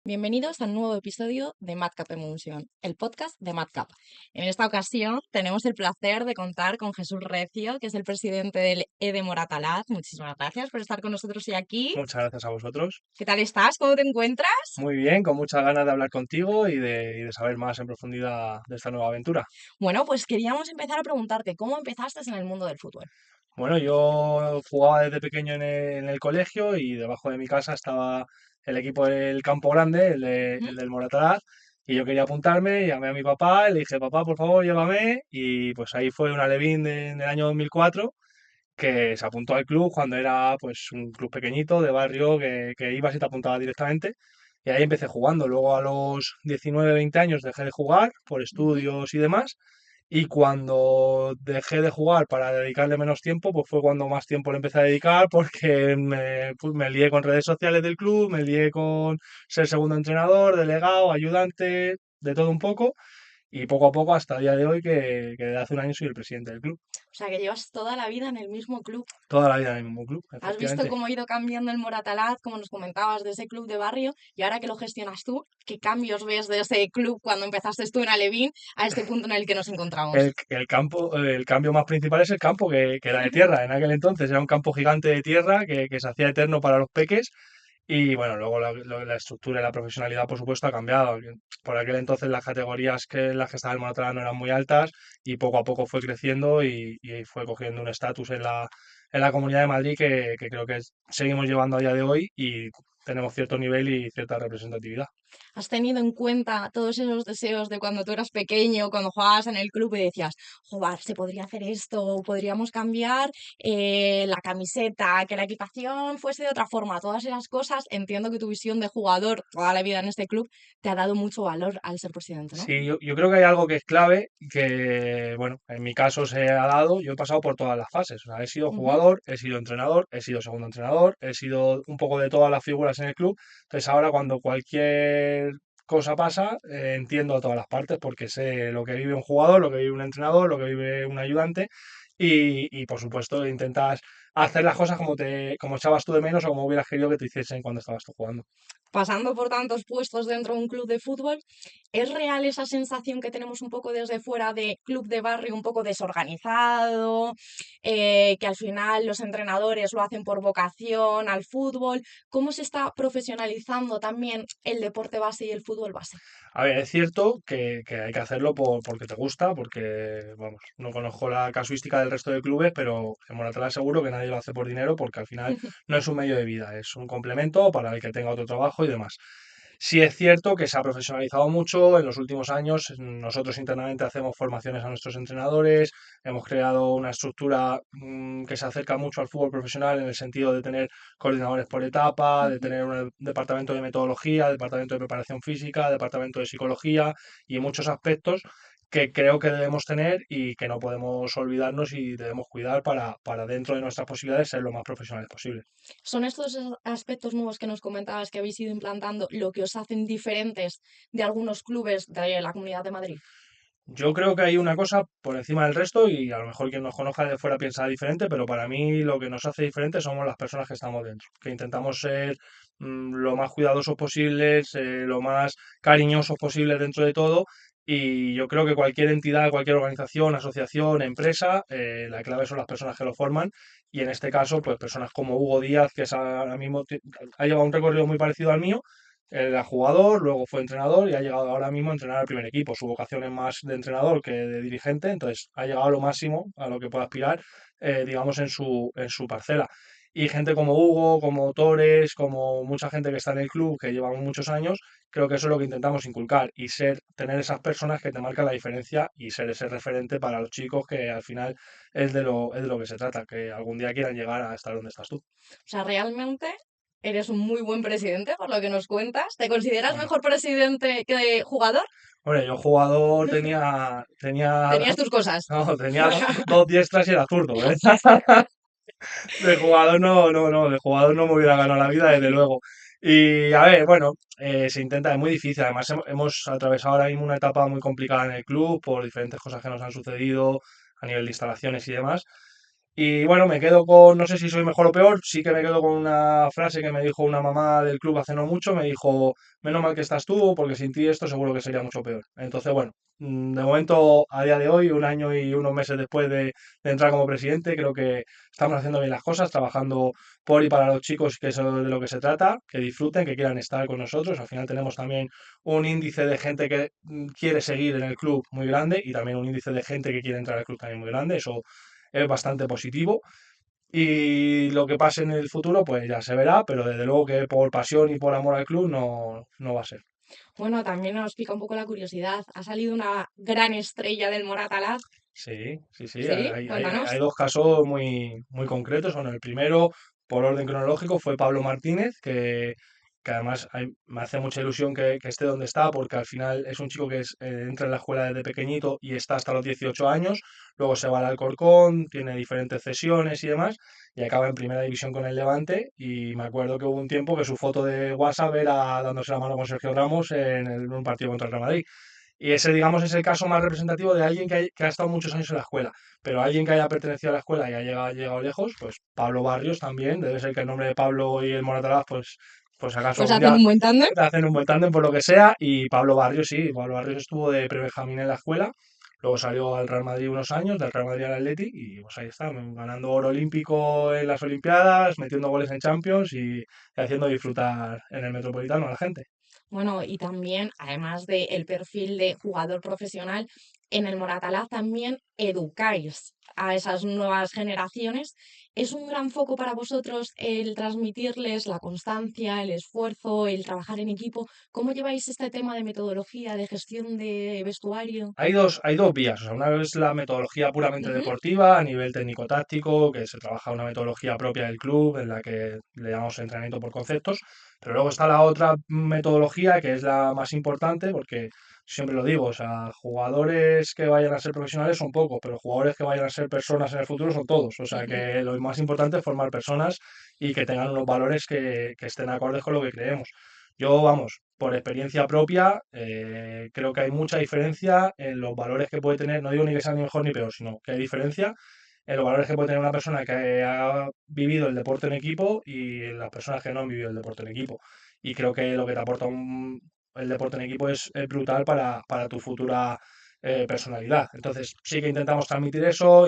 Bienvenidos al nuevo episodio de Madcap Emulsion, el podcast de Madcap. En esta ocasión tenemos el placer de contar con Jesús Recio, que es el presidente del EDE Moratalaz. Muchísimas gracias por estar con nosotros hoy aquí. Muchas gracias a vosotros. ¿Qué tal estás? ¿Cómo te encuentras? Muy bien, con muchas ganas de hablar contigo y de saber más en profundidad de esta nueva aventura. Bueno, pues queríamos empezar a preguntarte, ¿cómo empezaste en el mundo del fútbol? Bueno, yo jugaba desde pequeño en el colegio y debajo de mi casa estaba el equipo del Campo Grande, Ujú. el del Moratalaz, y yo quería apuntarme, llamé a mi papá, le dije, papá, por favor, llévame, y pues ahí fue un alevín en el año 2004 que se apuntó al club cuando era pues un club pequeñito de barrio que ibas y te apuntabas directamente. Y ahí empecé jugando. Luego a los 19 20 años dejé de jugar por Ujú. estudios y demás. Y cuando dejé de jugar para dedicarle menos tiempo, pues fue cuando más tiempo le empecé a dedicar porque me lié con redes sociales del club, me lié con ser segundo entrenador, delegado, ayudante, de todo un poco. Y poco a poco hasta el día de hoy que desde hace un año soy el presidente del club. O sea, que llevas toda la vida en el mismo club. Toda la vida en el mismo club, ¿Has visto efectivamente. cómo ha ido cambiando el Moratalaz, como nos comentabas, de ese club de barrio? Y ahora que lo gestionas tú, ¿qué cambios ves de ese club cuando empezaste tú en Alevín a este punto en el que nos encontramos? El cambio más principal es el campo, que era de tierra. En aquel entonces era un campo gigante de tierra que se hacía eterno para los peques. Y bueno, luego la estructura y la profesionalidad, por supuesto, ha cambiado. Por aquel entonces las categorías en las que estaba el Monatalaz no eran muy altas y poco a poco fue creciendo y fue cogiendo un estatus en la Comunidad de Madrid que creo que seguimos llevando a día de hoy y tenemos cierto nivel y cierta representatividad. ¿Has tenido en cuenta todos esos deseos de cuando tú eras pequeño, cuando jugabas en el club y decías, joder, se podría hacer esto, podríamos cambiar la camiseta, que la equipación fuese de otra forma? Todas esas cosas, entiendo que tu visión de jugador toda la vida en este club te ha dado mucho valor al ser presidente, ¿no? Sí, yo creo que hay algo que es clave, que, bueno, en mi caso se ha dado, yo he pasado por todas las fases, o sea, he sido Ujú. jugador, he sido entrenador, he sido segundo entrenador, he sido un poco de todas las figuras en el club, entonces ahora cuando cualquier cosa pasa, entiendo a todas las partes porque sé lo que vive un jugador, lo que vive un entrenador, lo que vive un ayudante y por supuesto intentas hacer las cosas como echabas tú de menos o como hubieras querido que te hiciesen cuando estabas tú jugando. Pasando por tantos puestos dentro de un club de fútbol, ¿es real esa sensación que tenemos un poco desde fuera de club de barrio, un poco desorganizado, que al final los entrenadores lo hacen por vocación al fútbol? ¿Cómo se está profesionalizando también el deporte base y el fútbol base? A ver, es cierto que hay que hacerlo porque te gusta, porque, vamos, no conozco la casuística del resto de clubes, pero en Moratalaz seguro que nadie lo hace por dinero porque al final no es un medio de vida, es un complemento para el que tenga otro trabajo y demás. Sí es cierto que se ha profesionalizado mucho en los últimos años. Nosotros internamente hacemos formaciones a nuestros entrenadores, hemos creado una estructura que se acerca mucho al fútbol profesional en el sentido de tener coordinadores por etapa, de Ujú. tener un departamento de metodología, departamento de preparación física, departamento de psicología y muchos aspectos que creo que debemos tener y que no podemos olvidarnos y debemos cuidar para dentro de nuestras posibilidades ser lo más profesionales posible. ¿Son estos aspectos nuevos que nos comentabas que habéis ido implantando lo que os hacen diferentes de algunos clubes de la Comunidad de Madrid? Yo creo que hay una cosa por encima del resto y a lo mejor quien nos conozca de fuera piensa diferente, pero para mí lo que nos hace diferente somos las personas que estamos dentro, que intentamos ser lo más cuidadosos posibles, lo más cariñosos posibles dentro de todo y yo creo que cualquier entidad, cualquier organización, asociación, empresa, la clave son las personas que lo forman y en este caso pues personas como Hugo Díaz, que es ahora mismo ha llevado un recorrido muy parecido al mío. Él era jugador, luego fue entrenador y ha llegado ahora mismo a entrenar al primer equipo. Su vocación es más de entrenador que de dirigente, entonces ha llegado a lo máximo a lo que puede aspirar, digamos, en su parcela. Y gente como Hugo, como Torres, como mucha gente que está en el club, que llevamos muchos años, creo que eso es lo que intentamos inculcar y tener esas personas que te marcan la diferencia y ser ese referente para los chicos que al final es de lo que se trata, que algún día quieran llegar a estar donde estás tú. O sea, realmente eres un muy buen presidente, por lo que nos cuentas. ¿Te consideras Hombre, mejor presidente que jugador? Hombre, yo jugador tenía Tenías tus cosas. no, tenía dos diestras y era zurdo, ¿eh? De jugador de jugador no me hubiera ganado la vida, desde luego. Y a ver, bueno, se intenta, es muy difícil. Además, hemos atravesado ahora mismo una etapa muy complicada en el club por diferentes cosas que nos han sucedido a nivel de instalaciones y demás. Y bueno, me quedo con, no sé si soy mejor o peor, sí que me quedo con una frase que me dijo una mamá del club hace no mucho, me dijo, menos mal que estás tú, porque sin ti esto seguro que sería mucho peor. Entonces, bueno, de momento, a día de hoy, un año y unos meses después de entrar como presidente, creo que estamos haciendo bien las cosas, trabajando por y para los chicos, que es de lo que se trata, que disfruten, que quieran estar con nosotros. Al final tenemos también un índice de gente que quiere seguir en el club muy grande y también un índice de gente que quiere entrar al club también muy grande. Eso es bastante positivo. Y lo que pase en el futuro, pues ya se verá, pero desde luego que por pasión y por amor al club no va a ser. Bueno, también nos pica un poco la curiosidad. Ha salido una gran estrella del Moratalaz, Sí, sí, sí. ¿sí? Hay Cuéntanos. dos casos muy concretos. Bueno, el primero, por orden cronológico, fue Pablo Martínez, que además me hace mucha ilusión que esté donde está, porque al final es un chico que entra en la escuela desde pequeñito y está hasta los 18 años. Luego se va al Alcorcón, tiene diferentes cesiones y demás, y acaba en primera división con el Levante. Y me acuerdo que hubo un tiempo que su foto de WhatsApp era dándose la mano con Sergio Ramos en un partido contra el Real Madrid. Y ese, digamos, es el caso más representativo de alguien que ha estado muchos años en la escuela. Pero alguien que haya pertenecido a la escuela y ha llegado lejos, pues Pablo Barrios también. Debe ser que el nombre de Pablo y el Moratalaz, pues acaso Pues algún hacen día un buen tándem. hacen un buen tándem por lo que sea. Y Pablo Barrios, sí, Pablo Barrios estuvo de prebenjamín en la escuela. Luego salió al Real Madrid unos años, del Real Madrid al Atleti, y pues ahí está, ganando oro olímpico en las Olimpiadas, metiendo goles en Champions y haciendo disfrutar en el Metropolitano a la gente. Bueno, y también, además del perfil de jugador profesional, en el Moratalaz también educáis a esas nuevas generaciones. ¿Es un gran foco para vosotros el transmitirles la constancia, el esfuerzo, el trabajar en equipo? ¿Cómo lleváis este tema de metodología, de gestión de vestuario? Hay dos vías. O sea, una es la metodología puramente Ujú. deportiva a nivel técnico-táctico, que se trabaja una metodología propia del club en la que le llamamos entrenamiento por conceptos. Pero luego está la otra metodología que es la más importante porque siempre lo digo, o sea, jugadores que vayan a ser profesionales son pocos, pero jugadores que vayan a ser personas en el futuro son todos. O sea, que lo más importante es formar personas y que tengan unos valores que estén acordes con lo que creemos. Yo, vamos, por experiencia propia, creo que hay mucha diferencia en los valores que puede tener, no digo ni que sea ni mejor ni peor, sino que hay diferencia en los valores que puede tener una persona que ha vivido el deporte en equipo y en las personas que no han vivido el deporte en equipo. Y creo que lo que te aporta el deporte en equipo es brutal para tu futura personalidad. Entonces, sí que intentamos transmitir eso,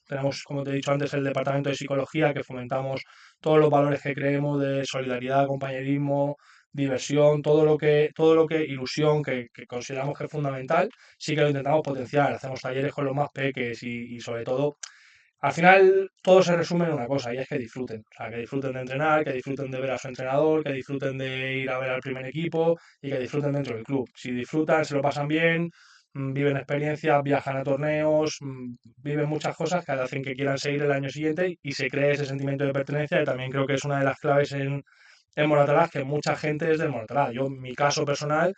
tenemos, como te he dicho antes, el departamento de psicología que fomentamos todos los valores que creemos de solidaridad, compañerismo, diversión, todo lo que ilusión que consideramos que es fundamental, sí que lo intentamos potenciar. Hacemos talleres con los más peques y sobre todo, al final todo se resume en una cosa y es que disfruten. O sea, que disfruten de entrenar, que disfruten de ver a su entrenador, que disfruten de ir a ver al primer equipo y que disfruten dentro del club. Si disfrutan, se lo pasan bien, viven experiencias, viajan a torneos, viven muchas cosas que hacen que quieran seguir el año siguiente y se cree ese sentimiento de pertenencia, y también creo que es una de las claves en Moratalaz, que mucha gente es del Moratalaz. Yo, en mi caso personal,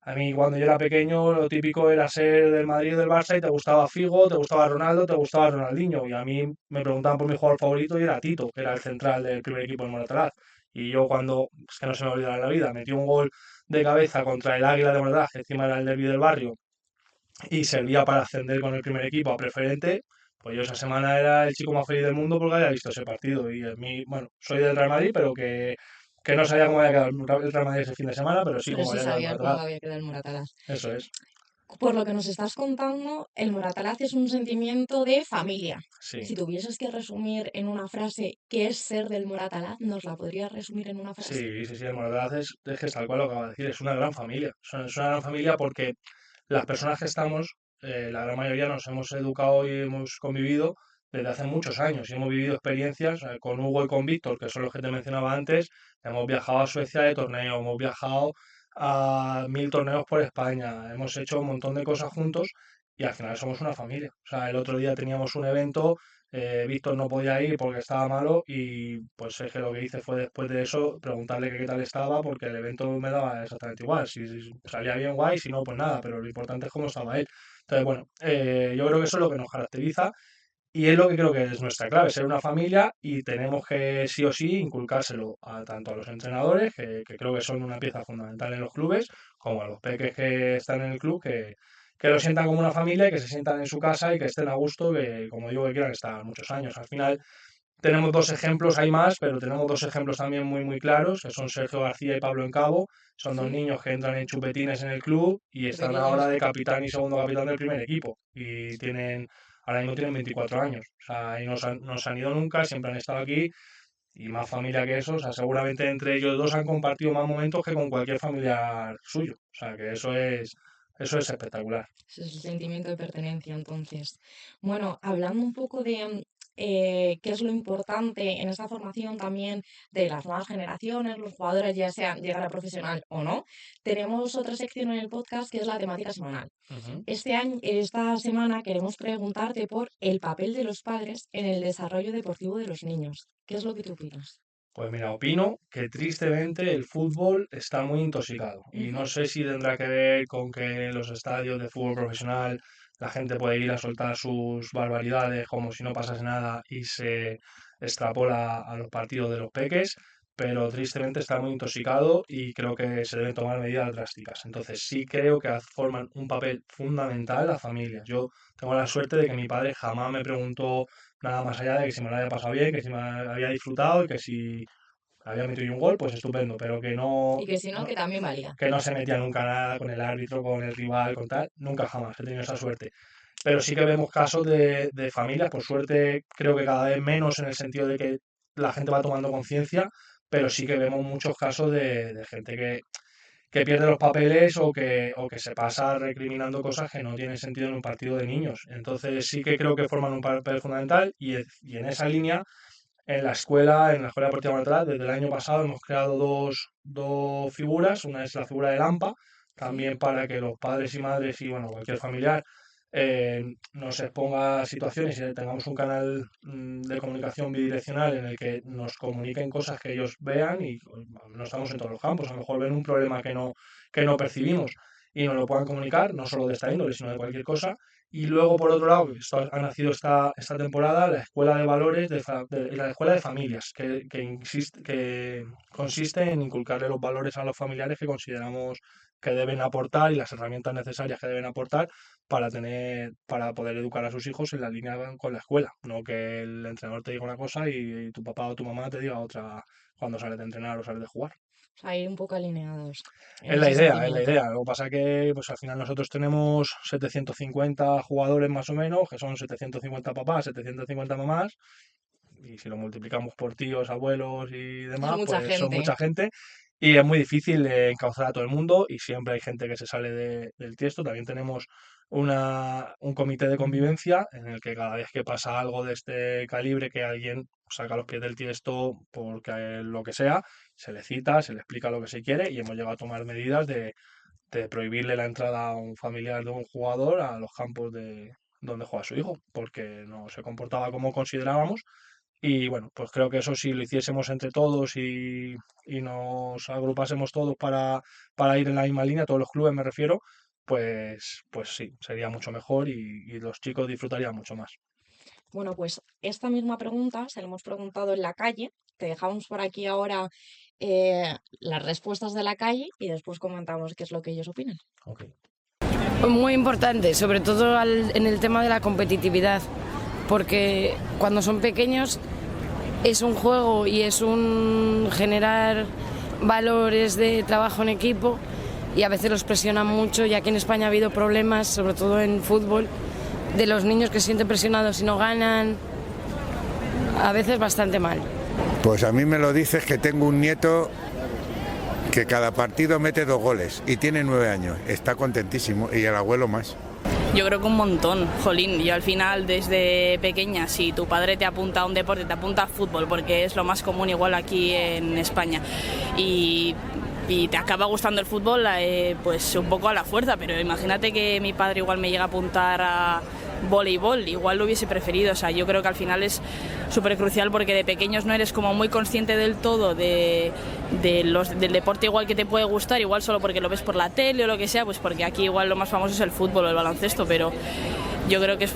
a mí cuando yo era pequeño lo típico era ser del Madrid o del Barça y te gustaba Figo, te gustaba Ronaldo, te gustaba Ronaldinho. Y a mí me preguntaban por mi jugador favorito y era Tito, que era el central del primer equipo del Moratalaz. Y yo cuando, es que no se me olvidará en la vida, metí un gol de cabeza contra el Águila de Moratalaz, que encima era el derbi del barrio, y servía para ascender con el primer equipo a preferente, pues yo esa semana era el chico más feliz del mundo porque había visto ese partido. Y a mí, bueno, soy del Real Madrid, pero que no sabía cómo había quedado el Real Madrid ese fin de semana, pero sí Pero cómo sí había quedado el sabías cómo Moratalaz. había quedado el Moratalaz. Eso es. Por lo que nos estás contando, el Moratalaz es un sentimiento de familia. Si Sí, tuvieses que resumir en una frase qué es ser del Moratalaz, ¿nos la podrías resumir en una frase? sí, sí, sí, el Moratalaz es que es tal cual lo que acabo de decir, es una gran familia. Es una gran familia porque las personas que estamos, la gran mayoría nos hemos educado y hemos convivido desde hace muchos años y hemos vivido experiencias con Hugo y con Víctor, que son los que te mencionaba antes. Hemos viajado a Suecia de torneo, hemos viajado a 1000 torneos por España, hemos hecho un montón de cosas juntos y al final somos una familia. O sea, el otro día teníamos un evento, Víctor no podía ir porque estaba malo y pues es que lo que hice fue después de eso preguntarle que qué tal estaba porque el evento me daba exactamente igual. Si salía bien, guay, si no, pues nada, pero lo importante es cómo estaba él. Entonces, bueno, yo creo que eso es lo que nos caracteriza y es lo que creo que es nuestra clave, ser una familia y tenemos que sí o sí inculcárselo tanto a los entrenadores, que creo que son una pieza fundamental en los clubes, como a los peques que están en el club, que lo sientan como una familia y que se sientan en su casa y que estén a gusto, que como digo, que quieran estar muchos años. Al final tenemos dos ejemplos, hay más, pero tenemos dos ejemplos también muy, muy claros, que son Sergio García y Pablo Encabo. Son dos Sí, niños que entran en chupetines en el club y de están ahora pequeños. de capitán y segundo capitán del primer equipo. Y ahora mismo tienen 24 años. O sea, y no se han ido nunca, siempre han estado aquí. Y más familia que eso, o sea, seguramente entre ellos dos han compartido más momentos que con cualquier familiar suyo. O sea, que eso es espectacular. Ese es el sentimiento de pertenencia, entonces. Bueno, hablando un poco de qué es lo importante en esta formación también de las nuevas generaciones, los jugadores, ya sean llegar a profesional o no, tenemos otra sección en el podcast que es la temática semanal. Ujú. Esta semana queremos preguntarte por el papel de los padres en el desarrollo deportivo de los niños. ¿Qué es lo que tú opinas? Pues mira, opino que tristemente el fútbol está muy intoxicado y Ujú. no sé si tendrá que ver con que en los estadios de fútbol profesional la gente puede ir a soltar sus barbaridades como si no pasase nada y se extrapola a los partidos de los peques, pero tristemente está muy intoxicado y creo que se deben tomar medidas drásticas. Entonces sí creo que forman un papel fundamental las familias. Yo tengo la suerte de que mi padre jamás me preguntó nada más allá de que si me lo había pasado bien, que si me había disfrutado y que si había metido yo un gol, pues estupendo, pero Y que si no, que también valía. que no se metía nunca nada con el árbitro, con el rival, con tal, nunca jamás he tenido esa suerte. Pero sí que vemos casos de familias, por suerte creo que cada vez menos en el sentido de que la gente va tomando conciencia, pero sí que vemos muchos casos de gente que pierde los papeles o que se pasa recriminando cosas que no tienen sentido en un partido de niños. Entonces sí que creo que forman un papel fundamental y en esa línea, en la Escuela Deportiva Matraz, desde el año pasado hemos creado dos figuras. Una es la figura del AMPA, Sí. también para que los padres y madres y bueno, cualquier familiar nos exponga a situaciones y tengamos un canal de comunicación bidireccional en el que nos comuniquen cosas que ellos vean y no estamos en todos los campos, a lo mejor ven un problema que no percibimos y nos lo puedan comunicar, no solo de esta índole, sino de cualquier cosa. Y luego, por otro lado, ha nacido esta temporada la Escuela de Valores la Escuela de Familias, que consiste en inculcarle los valores a los familiares que consideramos que deben aportar y las herramientas necesarias que deben aportar para poder educar a sus hijos en la línea con la escuela, no que el entrenador te diga una cosa y tu papá o tu mamá te diga otra cuando sales de entrenar o sales de jugar. O sea, ir un poco alineados en Es la ese idea, es la sentimiento. idea. Lo que pasa que pues al final nosotros tenemos 750 jugadores más o menos, que son 750 papás, 750 mamás, y si lo multiplicamos por tíos, abuelos y Es demás, mucha pues son gente. mucha gente y es muy difícil encauzar a todo el mundo y siempre hay gente que se sale del tiesto. También tenemos un comité de convivencia en el que cada vez que pasa algo de este calibre, que alguien saca los pies del tiesto porque lo que sea, se le cita, se le explica lo que se quiere y hemos llegado a tomar medidas de prohibirle la entrada a un familiar de un jugador a los campos de donde juega su hijo, porque no se comportaba como considerábamos y bueno, pues creo que eso si lo hiciésemos entre todos y nos agrupásemos todos para ir en la misma línea, todos los clubes me refiero, pues sí, sería mucho mejor y los chicos disfrutarían mucho más. Bueno, pues esta misma pregunta se la hemos preguntado en la calle. Te dejamos por aquí ahora las respuestas de la calle y después comentamos qué es lo que ellos opinan. Ok. Muy importante, sobre todo en el tema de la competitividad, porque cuando son pequeños es un juego y es un generar valores de trabajo en equipo y a veces los presionan mucho, y aquí en España ha habido problemas, sobre todo en fútbol, de los niños que se sienten presionados y no ganan, a veces bastante mal. Pues a mí me lo dices que tengo un nieto que cada partido mete 2 goles y tiene 9 años, está contentísimo y el abuelo más. Yo creo que un montón, jolín. Yo al final desde pequeña, si tu padre te apunta a un deporte, te apunta a fútbol, porque es lo más común igual aquí en España, y te acaba gustando el fútbol, pues un poco a la fuerza, pero imagínate que mi padre igual me llega a apuntar a voleibol, igual lo hubiese preferido. O sea, yo creo que al final es súper crucial, porque de pequeños no eres como muy consciente del todo del deporte igual que te puede gustar, igual solo porque lo ves por la tele o lo que sea, pues porque aquí igual lo más famoso es el fútbol o el baloncesto, pero yo creo que es